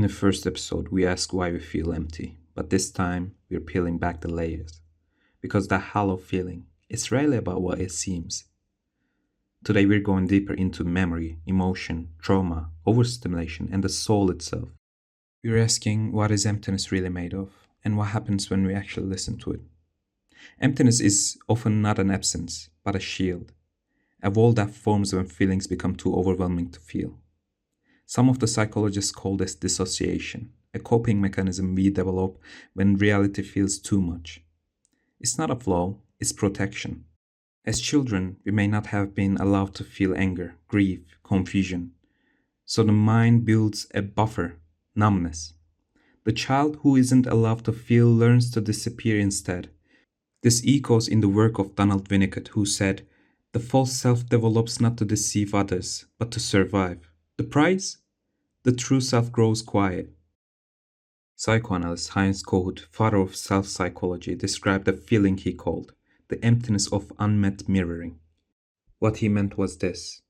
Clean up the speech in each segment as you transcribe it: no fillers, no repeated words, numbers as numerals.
In the first episode, we asked why we feel empty, but this time we're peeling back the layers. Because that hollow feeling is rarely about what it seems. Today we're going deeper into memory, emotion, trauma, overstimulation, and the soul itself. We're asking what is emptiness really made of, and what happens when we actually listen to it. Emptiness is often not an absence, but a shield, a wall that forms when feelings become too overwhelming to feel. Some of the psychologists call this dissociation, a coping mechanism we develop when reality feels too much. It's not a flaw, it's protection. As children, we may not have been allowed to feel anger, grief, confusion. So the mind builds a buffer, numbness. The child who isn't allowed to feel learns to disappear instead. This echoes in the work of Donald Winnicott, who said, "The false self develops not to deceive others, but to survive. The price? The true self grows quiet." Psychoanalyst Heinz Kohut, father of self-psychology, described a feeling he called the emptiness of unmet mirroring. What he meant was this: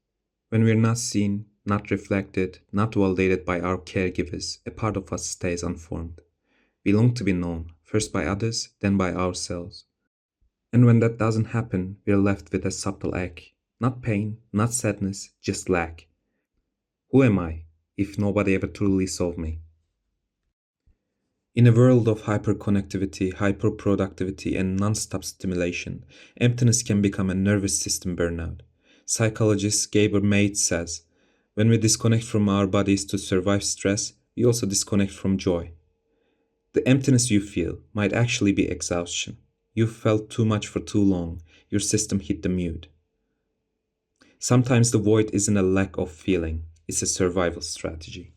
when we're not seen, not reflected, not validated by our caregivers, a part of us stays unformed. We long to be known, first by others, then by ourselves. And when that doesn't happen, we're left with a subtle ache. Not pain, not sadness, just lack. Who am I, if nobody ever truly saw me? In a world of hyperconnectivity, hyperproductivity, and non-stop stimulation, emptiness can become a nervous system burnout. Psychologist Gabor Mate says, when we disconnect from our bodies to survive stress, we also disconnect from joy. The emptiness you feel might actually be exhaustion. You felt too much for too long, your system hit the mute. Sometimes the void isn't a lack of feeling, it's a survival strategy.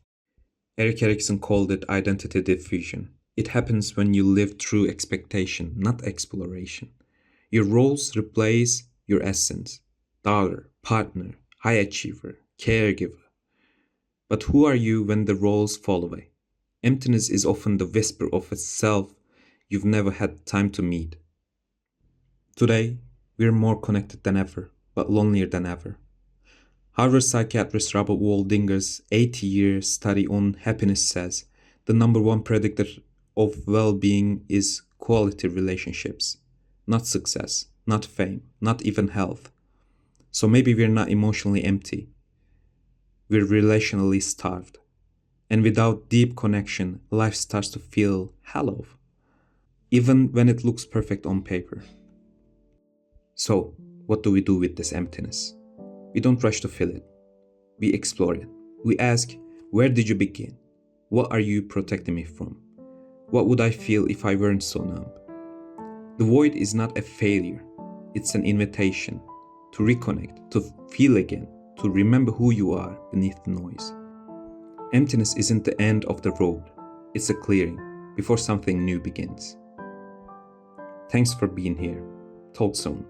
Erik Erikson called it identity diffusion. It happens when you live through expectation, not exploration. Your roles replace your essence: daughter, partner, high achiever, caregiver. But who are you when the roles fall away? Emptiness is often the whisper of a self you've never had time to meet. Today, we're more connected than ever, but lonelier than ever. Harvard psychiatrist Robert Waldinger's 80-year study on happiness says the number one predictor of well-being is quality relationships, not success, not fame, not even health. So maybe we're not emotionally empty. We're relationally starved. And without deep connection, life starts to feel hollow, even when it looks perfect on paper. So, what do we do with this emptiness? We don't rush to fill it. We explore it. We ask, where did you begin? What are you protecting me from? What would I feel if I weren't so numb? The void is not a failure. It's an invitation to reconnect, to feel again, to remember who you are beneath the noise. Emptiness isn't the end of the road. It's a clearing before something new begins. Thanks for being here. Talk soon.